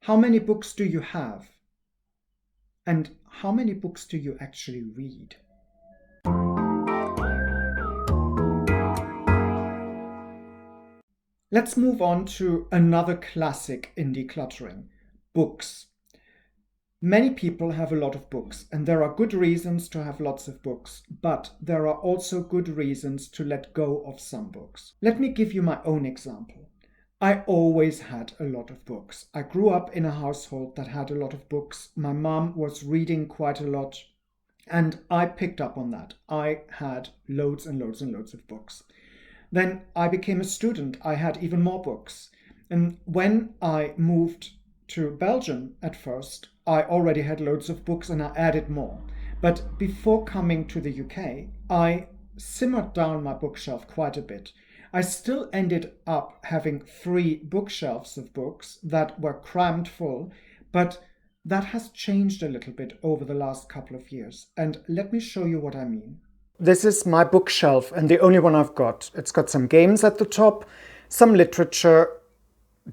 How many books do you have? And how many books do you actually read? Let's move on to another classic in decluttering, books. Many people have a lot of books, and there are good reasons to have lots of books, but there are also good reasons to let go of some books. Let me give you my own example. I always had a lot of books. I grew up in a household that had a lot of books. My mom was reading quite a lot, and I picked up on that. I had loads and loads and loads of books. Then I became a student. I had even more books. And when I moved to Belgium at first, I already had loads of books and I added more. But before coming to the UK, I simmered down my bookshelf quite a bit. I still ended up having 3 bookshelves of books that were crammed full, but that has changed a little bit over the last couple of years. And let me show you what I mean. This is my bookshelf and the only one I've got. It's got some games at the top, some literature,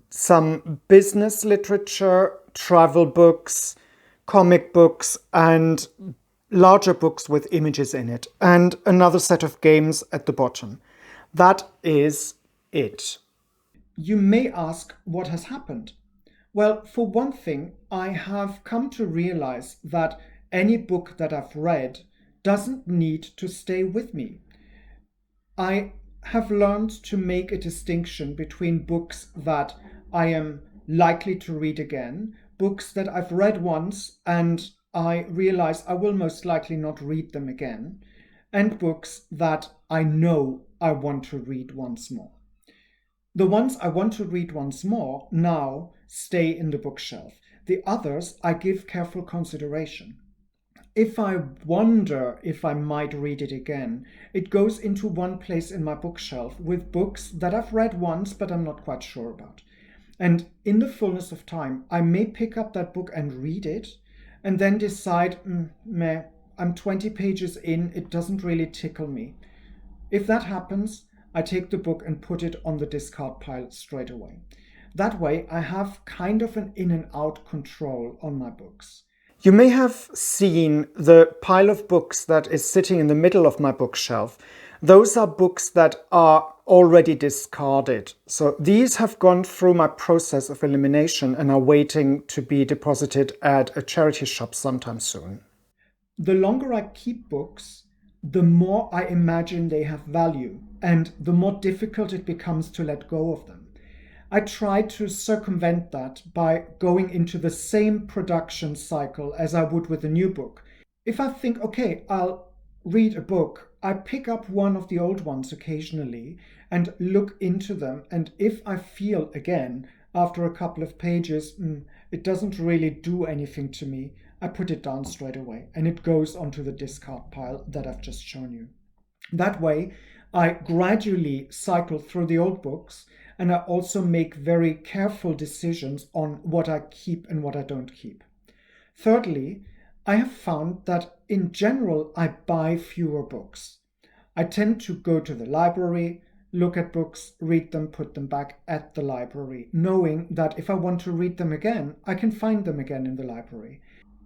some business literature, travel books, comic books, and larger books with images in it, and another set of games at the bottom. That is it. You may ask what has happened. Well, for one thing, I have come to realize that any book that I've read doesn't need to stay with me. I have learned to make a distinction between books that I am likely to read again, books that I've read once and I realize I will most likely not read them again, and books that I know I want to read once more. The ones I want to read once more now stay in the bookshelf. The others I give careful consideration. If I wonder if I might read it again, it goes into one place in my bookshelf with books that I've read once but I'm not quite sure about. And in the fullness of time, I may pick up that book and read it and then decide, meh, I'm 20 pages in, it doesn't really tickle me. If that happens, I take the book and put it on the discard pile straight away. That way, I have kind of an in and out control on my books. You may have seen the pile of books that is sitting in the middle of my bookshelf. Those are books that are already discarded. So these have gone through my process of elimination and are waiting to be deposited at a charity shop sometime soon. The longer I keep books, the more I imagine they have value and the more difficult it becomes to let go of them. I try to circumvent that by going into the same production cycle as I would with a new book. If I think, okay, I'll read a book, I pick up one of the old ones occasionally and look into them. And if I feel again, after a couple of pages, it doesn't really do anything to me, I put it down straight away and it goes onto the discard pile that I've just shown you. That way, I gradually cycle through the old books and I also make very careful decisions on what I keep and what I don't keep. Thirdly, I have found that in general, I buy fewer books. I tend to go to the library, look at books, read them, put them back at the library, knowing that if I want to read them again, I can find them again in the library.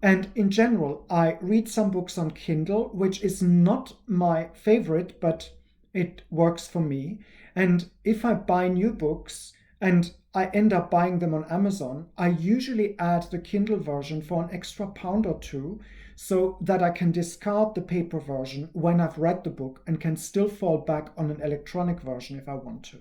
And in general, I read some books on Kindle, which is not my favorite, but it works for me. And if I buy new books and I end up buying them on Amazon, I usually add the Kindle version for an extra £1 or £2 so that I can discard the paper version when I've read the book and can still fall back on an electronic version if I want to.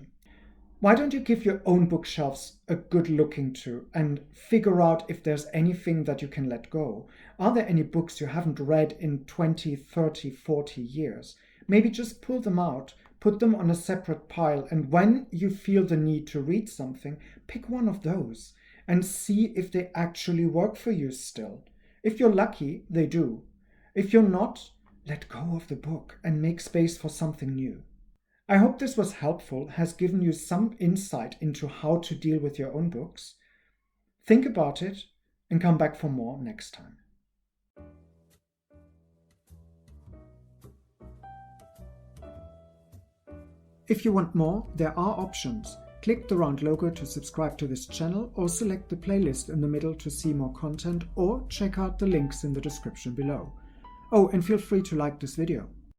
Why don't you give your own bookshelves a good look into and figure out if there's anything that you can let go? Are there any books you haven't read in 20, 30, 40 years? Maybe just pull them out, put them on a separate pile, and when you feel the need to read something, pick one of those and see if they actually work for you still. If you're lucky, they do. If you're not, let go of the book and make space for something new. I hope this was helpful, has given you some insight into how to deal with your own books. Think about it and come back for more next time. If you want more, there are options. Click the round logo to subscribe to this channel, or select the playlist in the middle to see more content, or check out the links in the description below. Oh, and feel free to like this video.